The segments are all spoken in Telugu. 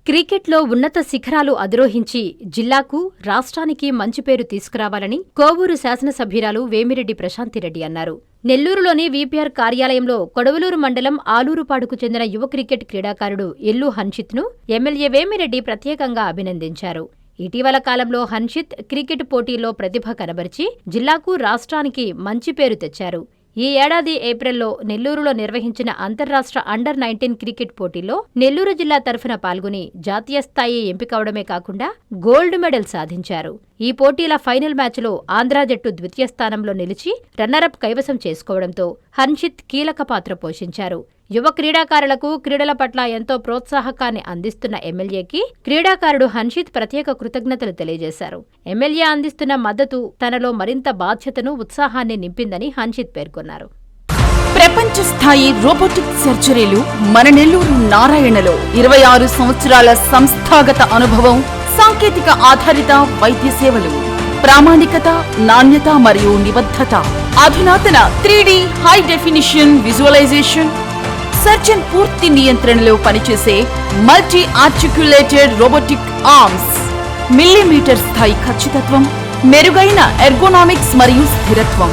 క్రికెట్లో ఉన్నత శిఖరాలు అధిరోహించి జిల్లాకు, రాష్ట్రానికి మంచి పేరు తీసుకురావాలని కోవూరు శాసనసభ్యురాలు వేమిరెడ్డి ప్రశాంతిరెడ్డి అన్నారు. నెల్లూరులోని వీపీఆర్ కార్యాలయంలో కొడవలూరు మండలం ఆలూరుపాడుకు చెందిన యువ క్రికెట్ క్రీడాకారుడు ఎల్లు హన్షిత్ను ఎమ్మెల్యే వేమిరెడ్డి ప్రత్యేకంగా అభినందించారు. ఇటీవల కాలంలో హన్షిత్ క్రికెట్ పోటీల్లో ప్రతిభ కనబరిచి జిల్లాకు, రాష్ట్రానికి మంచి పేరు తెచ్చారు. ఈ ఏడాది ఏప్రిల్లో నెల్లూరులో నిర్వహించిన అంతర్రాష్ట్ర అండర్-19 క్రికెట్ పోటీల్లో నెల్లూరు జిల్లా తరఫున పాల్గొని జాతీయ స్థాయి ఎంపికవడమే కాకుండా గోల్డ్ మెడల్ సాధించారు. ఈ పోటీల ఫైనల్ మ్యాచ్లో ఆంధ్రా జట్టు ద్వితీయ స్థానంలో నిలిచి రన్నరప్ కైవసం చేసుకోవడంతో హన్షిత్ కీలక పాత్ర పోషించారు. యువ క్రీడాకారులకు క్రీడల పట్ల ఎంతో ప్రోత్సాహకాన్ని అందిస్తున్న ఎమ్మెల్యేకి క్రీడాకారుడు హన్షిత్ ప్రత్యేక కృతజ్ఞతలు తెలియజేశారు. ఎమ్మెల్యే అందిస్తున్న మద్దతు తనలో మరింత బాధ్యతను, ఉత్సాహాన్ని నింపిందని హన్షిత్ పేర్కొన్నారు. ప్రపంచ స్థాయి రోబోటిక్ సర్జరీలు మన నెల్లూరు నారాయణలో 26 సంవత్సరాల సంస్థాగత అనుభవం, సాంకేతిక ఆధారిత వైద్య సేవలు, ప్రామాణికత, నాణ్యత మరియు నిబద్ధత, అధునాతన 3D high definition visualisation, surgeon పూర్తి నియంత్రణలో పనిచేసే multi articulated robotic arms, millimetre స్థాయి ఖచ్చితత్వం, మెరుగైన ఎర్గోనామిక్స్ మరియు స్థిరత్వం.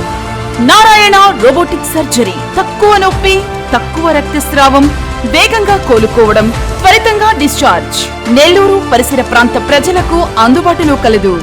Narayana robotic surgery. తక్కువ నొప్పి, తక్కువ రక్తస్రావం, వేగంగా కోలుకోవడం, త్వరితంగా డిశ్చార్జ్. నెల్లూరు పరిసర ప్రాంత ప్రజలకు అందుబాటులో కలదు.